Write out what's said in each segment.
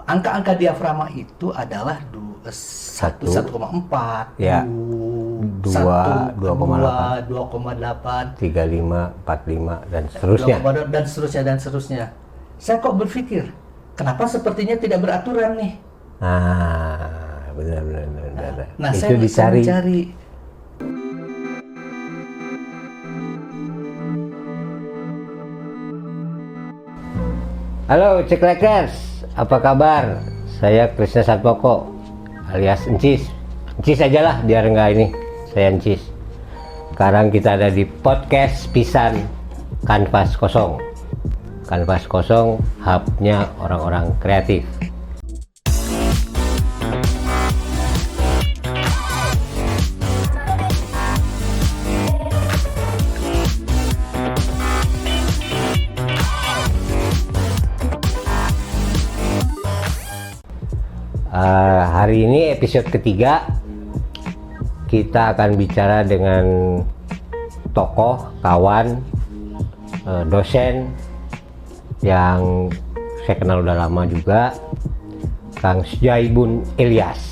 angka-angka diafragma itu adalah 1,4, ya, 2,8, 2,8, 35, 45 dan seterusnya. Dan seterusnya. Saya kok berpikir, kenapa sepertinya tidak beraturan nih? Benar. Nah, Itu saya dicari. mencari. Halo Ceklekers, apa kabar? Saya Krisna Satmoko alias Encis. Encis aja lah biar nggak ini. Saya Encis. Sekarang kita ada di podcast Pisan Kanvas Kosong. Kanvas Kosong, hubnya orang-orang kreatif. Hari ini episode ketiga, kita akan bicara dengan tokoh, kawan, dosen yang saya kenal udah lama juga, Kang Sjaibun Ilyas.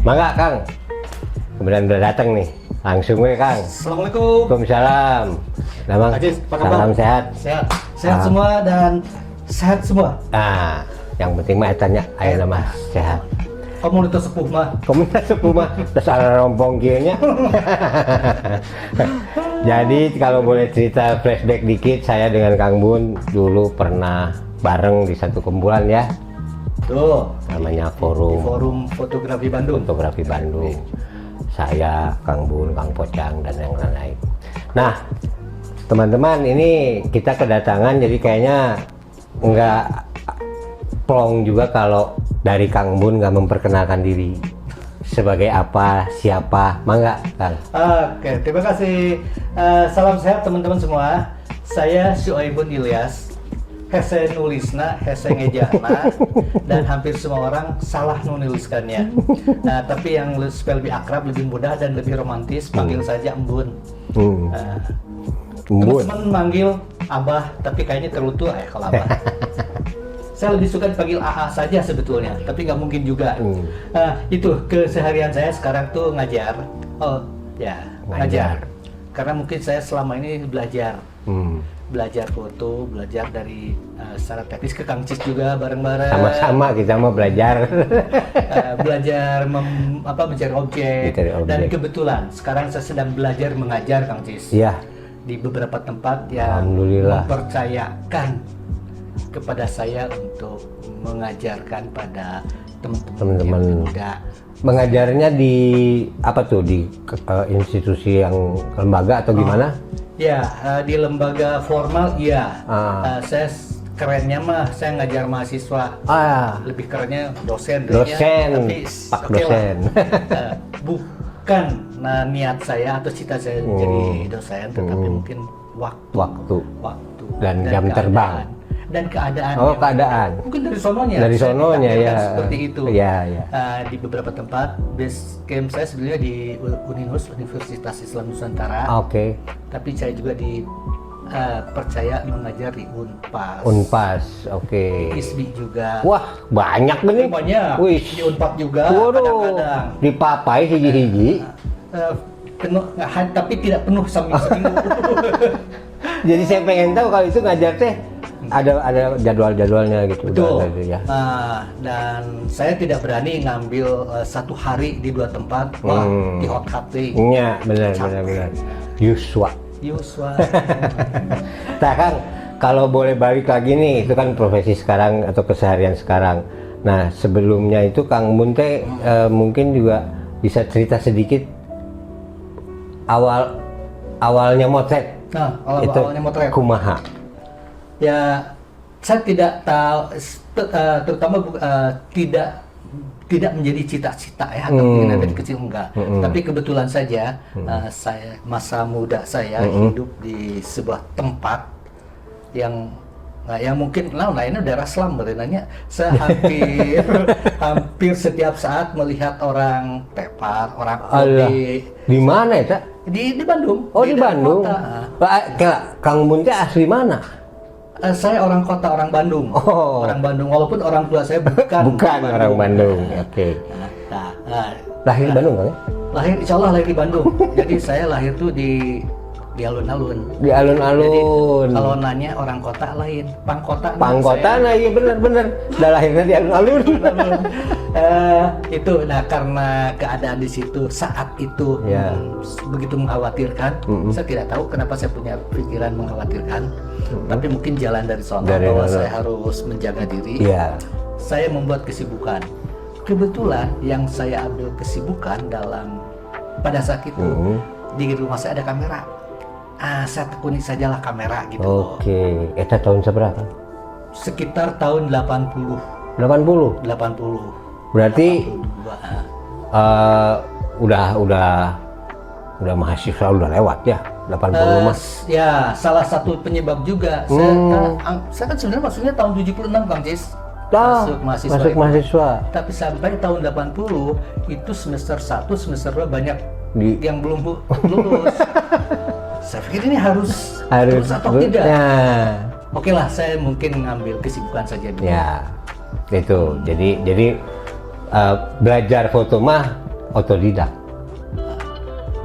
Mangga Kang, kemudian udah datang nih, langsung gue Kang. Assalamualaikum. Waalaikumsalam. Namang, salam sehat. Sehat semua dan sehat semua. Nah, yang penting mah tanya ayo nama sehat. Komunitas sepuh mah. Komunitas sepuh mah terus ada rompong kieunya. Jadi kalau boleh cerita flashback dikit, saya dengan Kang Bun dulu pernah bareng di satu kumpulan ya. Tuh, namanya di Forum Forum Fotografi Bandung. Fotografi Bandung. Saya, Kang Bun, Kang Pocang dan yang lain-lain. Nah, teman-teman, ini kita kedatangan jadi kayaknya nggak plong juga kalau dari Kang Bun nggak memperkenalkan diri sebagai apa, siapa, mangga Kang. Oke, terima kasih. Salam sehat teman-teman semua. Saya Sjaibun Ilyas. Hese nulisna, hese ngejana, dan hampir semua orang salah menuliskannya. Tapi yang supaya lebih akrab, lebih mudah dan lebih romantis, panggil saja Embun. Embun. Teman-teman manggil Abah, tapi kayaknya terlalu tua ya kalau Abah. Saya lebih suka dipanggil AA saja sebetulnya, tapi nggak mungkin juga. Itu keseharian saya sekarang tuh ngajar. Oh ya, ngajar. Karena mungkin saya selama ini belajar. Belajar foto, belajar dari secara teknis ke Kang Cis juga bareng-bareng. Sama-sama kita mau belajar. Belajar mencari objek. Dan kebetulan sekarang saya sedang belajar mengajar Kang Cis. Iya. Di beberapa tempat yang Alhamdulillah mempercayakan kepada saya untuk mengajarkan pada teman-teman yang muda. Mengajarnya di apa tuh, di institusi yang lembaga atau gimana? Ya, di lembaga formal iya. Saya kerennya mah saya ngajar mahasiswa. Lebih kerennya dosen. Tapi Pak dosen. Bukan niat saya atau cita saya jadi dosen, tetapi mungkin waktu dan jam terbang dan keadaan. Keadaan. Mungkin dari sononya. Dari sononya ya. Seperti itu. Iya. Di beberapa tempat base camp saya sebenarnya di Uninus, Universitas Islam Nusantara. Oke. Tapi saya juga percaya mengajar di Unpas. Oke. ISBI juga. Wah, banyak benih. Banyak. Wih. Di Unpad juga. Waduh. Kadang-kadang. Dipapai hiji-hiji. Penuh, tapi tidak penuh seminggu. Jadi saya pengen tahu kalau itu ngajar teh ada jadwal-jadwalnya gitu. Betul. Ya. Dan saya tidak berani ngambil satu hari di dua tempat. Di hot cutting. Iya, benar. Yuswa. Nah Kang, kalau boleh balik lagi nih, itu kan profesi sekarang atau keseharian sekarang. Nah sebelumnya itu Kang Bun teh mungkin juga bisa cerita sedikit awalnya motret. Awalnya motret. Kumaha? Ya, saya tidak tahu, terutama tidak menjadi cita-cita ya, dari kecil enggak. Tapi kebetulan saja saya masa muda saya hidup di sebuah tempat yang Nah, yang mungkin lainnya daerah Slam berenanya. Saya hampir hampir setiap saat melihat orang tepar, orang kode Di mana ya, Cak? di Bandung. Oh, di daerah Bandung. kota. Kang Bun teh asli mana? Saya orang kota, orang Bandung. Oh. Orang Bandung, walaupun orang tua saya bukan Orang Bandung. Oke. Lahir di Bandung kan ya? Lahir, insya Allah lahir di Bandung. Jadi saya lahir tuh di alun-alun. Di alun-alun. Jadi kalau nanya orang kota lain, pangkota. Pangkota, nah iya bener. Udah lahirnya di alun-alun. Itu, nah karena keadaan di situ saat itu Ya. begitu mengkhawatirkan. Saya tidak tahu kenapa saya punya pikiran mengkhawatirkan. Tapi mungkin jalan dari sana bahwa saya harus menjaga diri. Iya. Saya membuat kesibukan. Kebetulan yang saya ambil kesibukan pada saat itu di rumah saya ada kamera. Saya tekuni sajalah kamera gitu. Oke. Eta tahun seberapa? Sekitar tahun 80. 80. Berarti 82. udah mahasiswa udah lewat ya 80 mas. Ya, salah satu penyebab juga. Saya kan sebenarnya maksudnya tahun 76 Kang Cis. Masuk mahasiswa. Tapi sampai tahun 80 itu semester 1, semester 2 banyak yang belum lulus. Saya pikir ini harus atau tidak. Ya. Oke lah, saya mungkin ngambil kesibukan saja dulu. Ya, itu. Jadi belajar foto mah otodidak.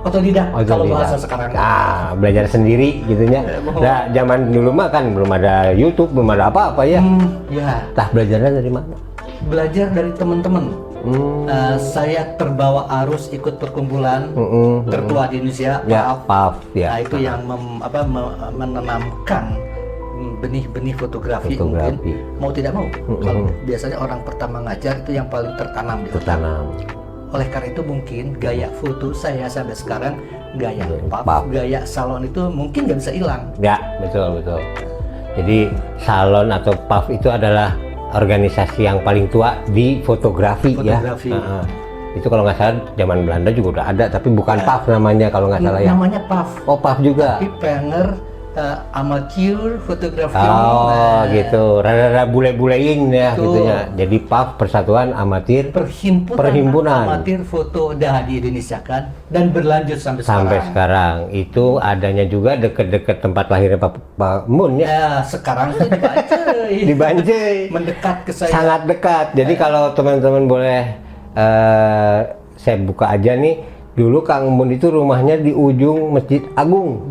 Otodidak kalau bahasa sekarang. Belajar sendiri gitunya. Nah, zaman dulu mah kan belum ada YouTube, belum ada apa-apa ya. Ya. Tah belajarnya dari mana? Belajar dari teman-teman. Saya terbawa arus ikut perkumpulan tertua di Indonesia, PAF. Ya. Nah, itu yang menanamkan benih-benih fotografi. Mungkin mau tidak mau. Kalau biasanya orang pertama ngajar itu yang paling tertanam. Oleh karena itu mungkin gaya foto saya sampai sekarang gaya PAF, gaya salon itu mungkin nggak bisa hilang. Ya, betul. Jadi salon atau PAF itu adalah organisasi yang paling tua di fotografi. Ya. Itu kalau nggak salah zaman Belanda juga udah ada, tapi bukan PAF namanya kalau nggak salah ya. Namanya PAF. Oh, PAF juga. Tapi Painter Amateur Photography. Gitu. Rada-rada bule-bulein ya gitunya. Jadi PAF Persatuan Amatir Perhimpunan Amatir Foto di Indonesia kan, dan berlanjut sampai sekarang. Itu adanya juga deket-deket tempat lahirnya Pak Mun ya. Sekarang itu di Banjai. Mendekat ke saya. Sangat dekat. Jadi kalau teman-teman boleh saya buka aja nih. Dulu Kang Mun itu rumahnya di ujung Masjid Agung.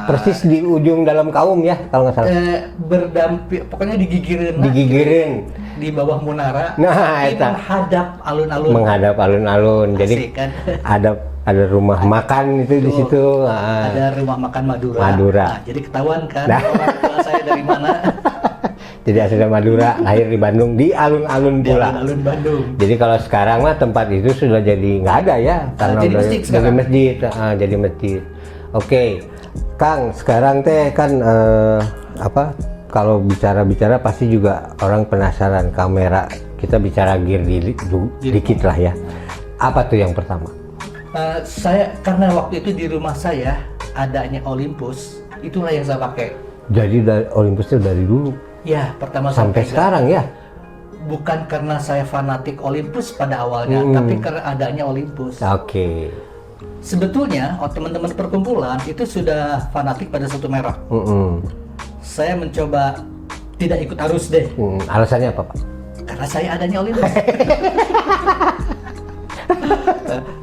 Persis di ujung dalam kaum ya kalau nggak salah. Pokoknya digigirin. Di bawah Munara. Nah, menghadap alun-alun. Menghadap alun-alun. Jadi kan? ada rumah makan itu di situ. Ada rumah makan Madura. Nah, jadi ketahuan kan orang tua saya dari mana. Jadi asli Madura, lahir di Bandung, di alun-alun pula. Di alun Bandung. Jadi kalau sekarang mah tempat itu sudah jadi nggak ada ya, karena jadi masjid. Jadi masjid. Oke, Kang, sekarang teh kan kalau bicara pasti juga orang penasaran kamera. Kita bicara gear dikit lah ya. Apa tuh yang pertama? Saya karena waktu itu di rumah saya adanya Olympus, itulah yang saya pakai. Jadi Olympus itu dari dulu. Ya, pertama sampai sekarang ya. Bukan karena saya fanatik Olympus pada awalnya, tapi karena adanya Olympus. Oke. Sebetulnya teman-teman perkumpulan itu sudah fanatik pada satu merek. Saya mencoba tidak ikut arus deh. Alasannya apa, Pak? Karena saya adanya Olympus.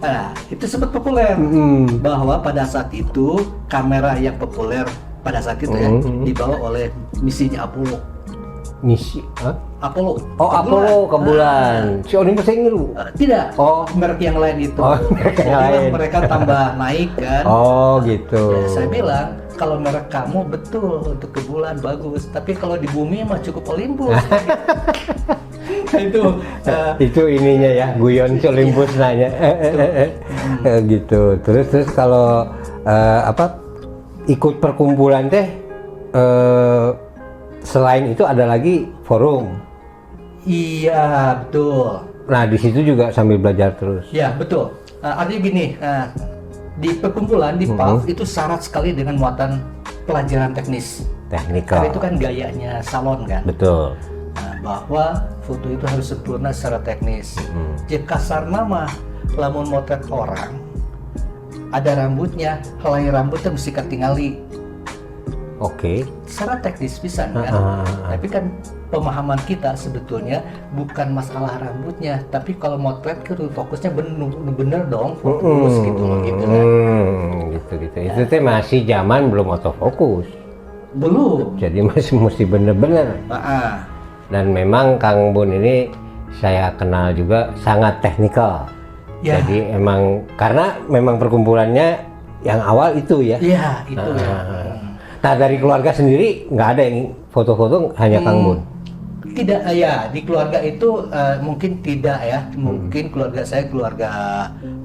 Nah, itu sempat populer. Bahwa pada saat itu kamera yang populer pada saat itu ya dibawa oleh misinya Apollo. Misi? Apollo. Oh, Apollo ke bulan. Si Olympus yang ngilu? Tidak. Merek yang lain itu. Mereka tambah naik kan. Oh, gitu. Ya, saya bilang kalau merek kamu betul untuk ke bulan bagus, tapi kalau di bumi mah cukup Olympus. Itu ininya ya, guyon si Olympus nanya. Gitu. Terus kalau ikut perkumpulan teh selain itu ada lagi forum. Iya, betul. Nah, di situ juga sambil belajar terus. Ya, betul. Artinya gini, di perkumpulan di PAF itu syarat sekali dengan muatan pelajaran teknis. Technical. Karena itu kan gayanya salon kan. Betul. Nah, bahwa foto itu harus sempurna secara teknis. Jika kasar nama, lamun motret orang, ada rambutnya, helai rambutnya mesti ketinggali. Oke. Secara teknis bisa kan. Tapi kan pemahaman kita sebetulnya bukan masalah rambutnya, tapi kalau motret ke fokusnya bener dong, fokus gitu loh, gitu kan. Gitu. Itu teh masih zaman belum autofokus. Belum. Jadi masih mesti bener-bener. Dan memang Kang Bun ini saya kenal juga sangat teknikal. Ya. Jadi emang karena memang perkumpulannya yang awal itu ya. Iya, itu ya. Nah dari keluarga sendiri nggak ada yang foto-foto, hanya Kang Bun? Tidak, ya di keluarga itu mungkin tidak ya. Mungkin keluarga saya keluarga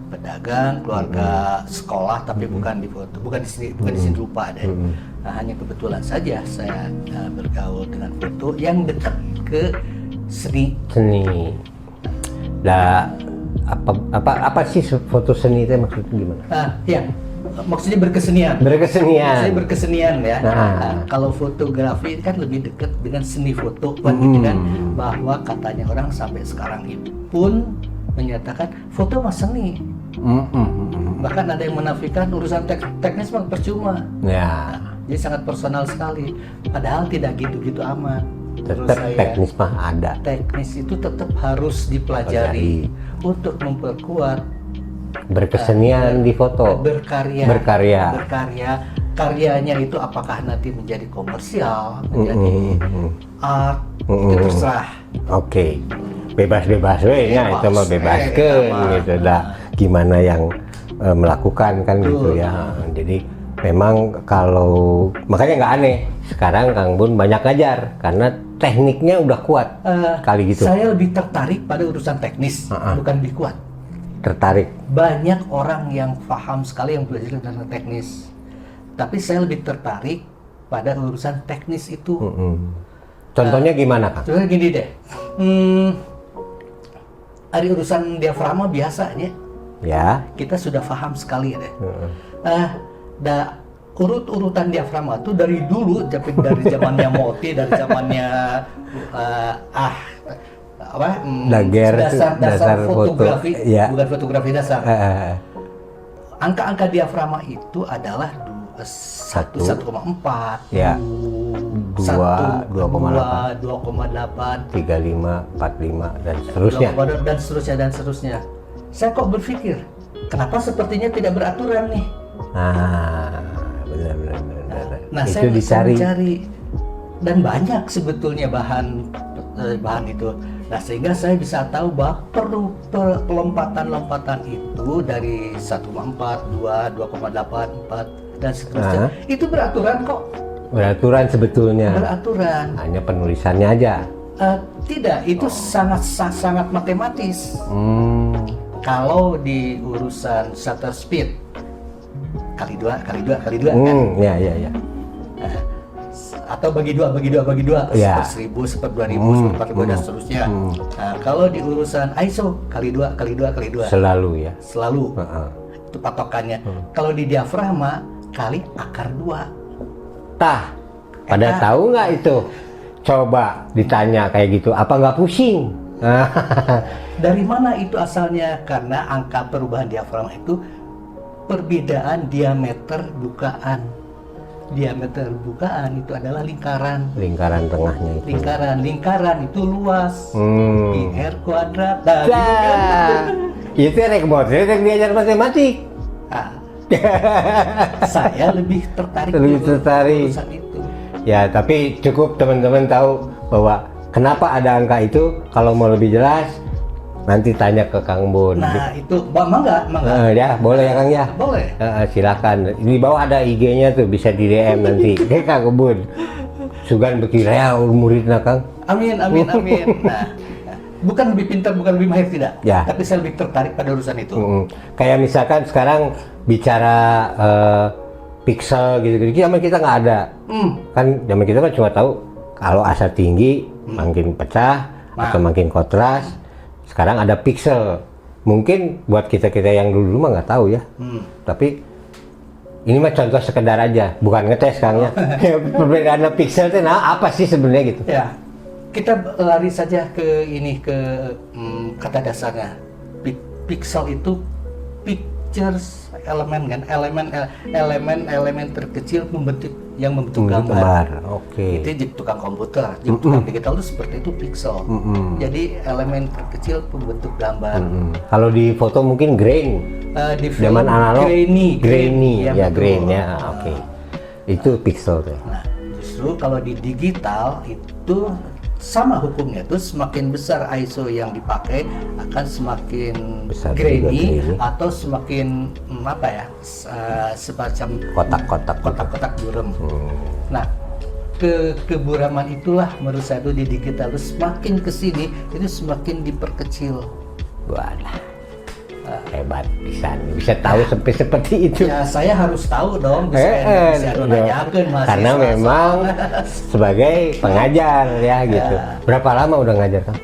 pedagang, keluarga sekolah, tapi bukan di foto, bukan di sini rupa deh. Nah, hanya kebetulan saja saya bergaul dengan foto yang dekat ke seni. Apa sih foto seni itu maksudnya gimana? Ya, maksudnya berkesenian. Saya berkesenian ya. Kalau fotografi kan lebih dekat dengan seni foto kan, gitu kan. Bahwa katanya orang sampai sekarang pun menyatakan foto mah seni. Bahkan ada yang menafikan urusan teknis mah percuma. Ya. Jadi sangat personal sekali. Padahal tidak gitu-gitu amat. Tetap teknis mah ada. Teknis itu tetap harus dipelajari untuk memperkuat berkesenian di foto. Berkarya. Karyanya itu apakah nanti menjadi komersial, menjadi art, itu terserah. Oke. Bebas-bebas ya, itu mah bebaskeun gitu dah. Gimana yang melakukan kan gitu ya. Jadi memang kalau makanya nggak aneh sekarang Kang Bun banyak ngajar karena tekniknya udah kuat kali gitu. Saya lebih tertarik pada urusan teknis, bukan lebih kuat. Tertarik. Banyak orang yang paham sekali yang belajar tentang teknis, tapi saya lebih tertarik pada urusan teknis itu. Contohnya gimana Kang? Contohnya gini deh, dari urusan diafragma biasanya, ya kita sudah paham sekali deh. Urut-urutan diafragma itu dari dulu, dari zamannya Moti, dari zamannya dasar fotografi, bukan fotografi dasar. Angka-angka diafragma itu adalah 1,4, 2,8, 35, 45 dan seterusnya. Dan seterusnya. Saya kok berpikir, kenapa sepertinya tidak beraturan nih? Benar. Nah, itu saya dicari. mencari dan banyak sebetulnya bahan itu. Nah, sehingga saya bisa tahu bahwa perlu pelompatan itu dari 1,4, 2, 2,8, 4 dan seterusnya. Itu beraturan kok. Beraturan sebetulnya. Beraturan. Hanya penulisannya aja. Tidak, itu sangat matematis. Kalau di urusan shutter speed kali dua kan? Ya. Atau bagi dua, ya. 1000, 2000, 4000 dan seterusnya. Nah, kalau di urusan ISO kali dua. Selalu ya. Selalu. Itu patokannya. Kalau di diafragma kali akar 2. Pada tahu nggak itu? Coba ditanya kayak gitu, apa nggak pusing? Dari mana itu asalnya? Karena angka perubahan diafragma itu perbedaan diameter bukaan. Diameter bukaan itu adalah lingkaran. Lingkaran tengahnya itu. Lingkaran itu luas. Pi R kuadrat. Nah, gitu kan. Itu rek yang diajar matematik. Saya lebih tertarik. Urusan itu. Ya, tapi cukup teman-teman tahu bahwa kenapa ada angka itu. Kalau mau lebih jelas, nanti tanya ke Kang Bun. Nah, itu mangga. Ya, boleh ya Kang ya? Boleh. Silakan. Di bawah ada IG-nya tuh, bisa di DM nanti. Kang Bun. Sugan berkira ya muridna Kang. Amin. Nah, bukan lebih pintar, bukan lebih mahir, tidak. Ya. Tapi saya lebih tertarik pada urusan itu. Kayak misalkan sekarang bicara pixel gitu-gitu, zaman kita nggak ada. Kan zaman kita kan cuma tahu kalau asal tinggi makin pecah atau makin kontras. Sekarang ada pixel. Mungkin buat kita yang dulu mah nggak tahu ya. Tapi Ini mah contoh sekedar aja, bukan ngetes Kang ya. Perbedaan pixel itu nah apa sih sebenarnya gitu? Ya, kita lari saja ke kata dasarnya. Pixel itu pictures elemen kan, elemen terkecil yang membentuk gambar. Oke. Itu di tukang komputer, di tukang digital itu seperti itu pixel. Jadi elemen terkecil pembentuk gambar. Kalau di foto mungkin grain. Di film Zaman analog grainy, ya betul. grain ya. Oke. Itu pixel tuh. Nah, justru kalau di digital itu sama hukumnya tuh, semakin besar ISO yang dipakai akan semakin Besar grainy juga atau semakin semacam kotak-kotak buram. Nah, keburaman itulah menurut saya itu di digital itu semakin kesini itu semakin diperkecil. Walah. Hebat bisa tahu sampai seperti itu. Ya saya harus tahu dong, bisa nanyakeun mahasiswa. Karena memang sebagai pengajar ya gitu. Berapa lama udah ngajar Kang?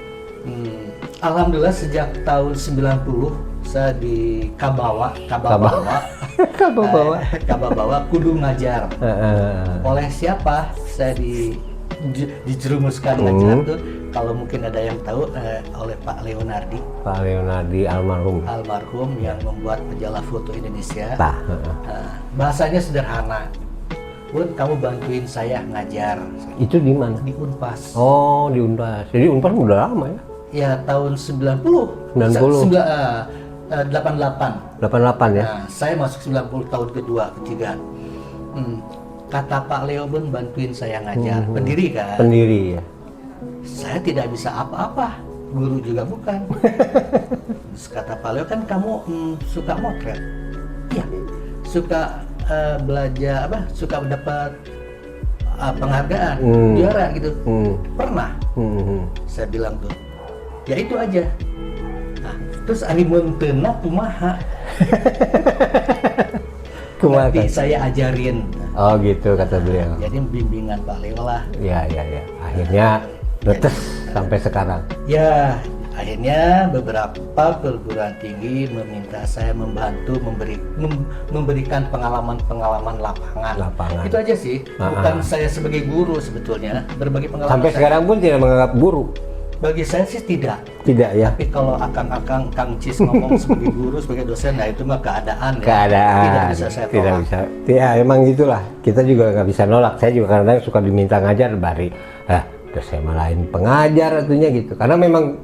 Alhamdulillah sejak tahun 90 saya di Kabawa kudu ngajar. Oleh siapa saya dijerumuskan ngajar tuh? Kalau mungkin ada yang tahu, oleh Pak Leonardi. Pak Leonardi almarhum yang membuat majalah foto Indonesia. Bahasanya sederhana. Bun, kamu bantuin saya ngajar. Itu di mana? Di Unpas. Oh, di Unpas. Jadi Unpas udah lama ya? Ya tahun 90. 88 ya? Nah, saya masuk 90 tahun kedua, ketiga. Kata Pak Leo, Bun, bantuin saya ngajar. Pendiri kan? Pendiri ya. Saya tidak bisa apa-apa, guru juga bukan. Terus kata Pak Leo, kan kamu suka motret. Iya, suka belajar suka dapat penghargaan, juara gitu. Pernah. Saya bilang tuh, ya itu aja. Nah, terus ari menteuna kumaha? Nanti saya ajarin. Oh gitu kata beliau. Jadi bimbingan Pak Leo lah. Ya. Akhirnya netes sampai sekarang. Ya, akhirnya beberapa perguruan tinggi meminta saya membantu memberikan pengalaman lapangan. Itu aja sih. Bukan saya sebagai guru sebetulnya, berbagi pengalaman. Sampai sekarang pun tidak menganggap guru. Bagi saya sih tidak. Tidak ya. Tapi kalau Kang Cis ngomong sebagai guru, sebagai dosen, nah itu mah keadaan. Tidak bisa saya tolak. Tidak bisa. Ya emang gitulah. Kita juga nggak bisa nolak. Saya juga kadang suka diminta ngajar bari. Terus saya malahin pengajar artinya gitu. Karena memang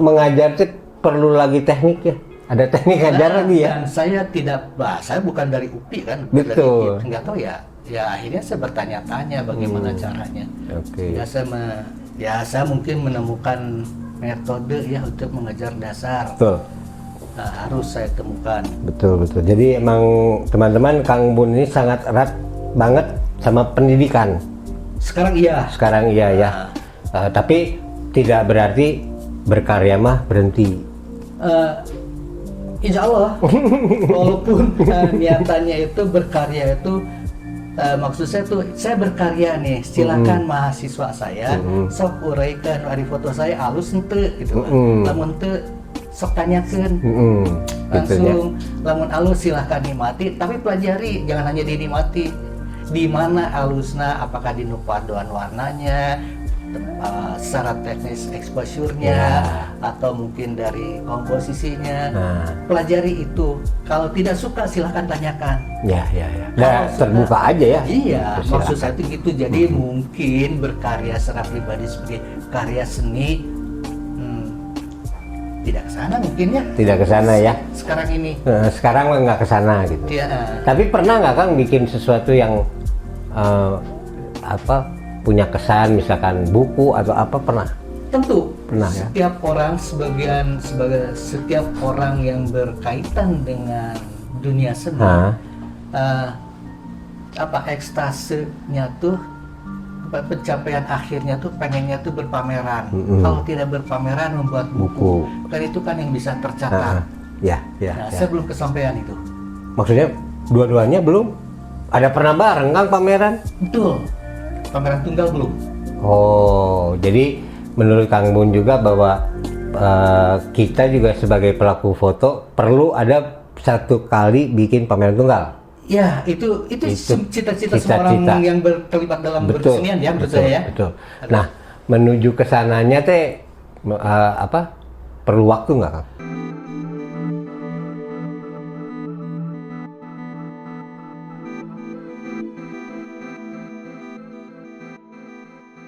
mengajar itu perlu lagi teknik ya. Ada teknik ngajar lagi ya. Dan saya bukan dari UPI kan. Betul. Nggak tahu ya. Ya akhirnya saya bertanya-tanya bagaimana caranya. Oke. Saya mungkin menemukan metode ya untuk mengajar dasar. Betul. Nah, harus saya temukan. Betul. Jadi emang teman-teman Kang Bun ini sangat erat banget sama pendidikan. Sekarang iya ya. Tapi tidak berarti berkarya mah berhenti. Insya Allah. Walaupun niatannya itu berkarya itu maksud saya tuh saya berkarya nih, silakan mahasiswa saya sok uraikan ari foto saya alus henteu gitu. Lamun teu sok tanyakeun. Langsung lamun alus silahkan nikmati, tapi pelajari, jangan hanya dinikmati. Di mana alusna, apakah di paduan warnanya, secara teknis exposure-nya, atau mungkin dari komposisinya. Pelajari itu. Kalau tidak suka silahkan tanyakan. Ya. Terbuka aja ya. Iya, maksud saya itu gitu. Jadi mungkin berkarya secara pribadi sebagai karya seni tidak ke sana mungkin ya. Tidak ke sana ya. Sekarang ini. Sekarang nggak ke sana gitu. Iya. Tapi pernah nggak Kang bikin sesuatu yang punya kesan, misalkan buku atau apa, pernah? Tentu. Pernah ya. Setiap orang yang berkaitan dengan dunia seni, ekstasenya tuh, pencapaian akhirnya tuh pengennya tuh berpameran. Kalau tidak berpameran membuat buku. Kan itu kan yang bisa tercatat. Saya belum kesampaian itu. Maksudnya dua-duanya belum? Ada pernah bareng Kang pameran? Betul. Pameran tunggal belum. Oh, jadi menurut Kang Bun juga bahwa kita juga sebagai pelaku foto perlu ada satu kali bikin pameran tunggal. Ya, itu cita-cita semua cita-cita. orang yang terlibat dalam Betul, berkesenian ya menurut betul, saya ya. betul. Nah, menuju ke sananya teh perlu waktu nggak, Kang?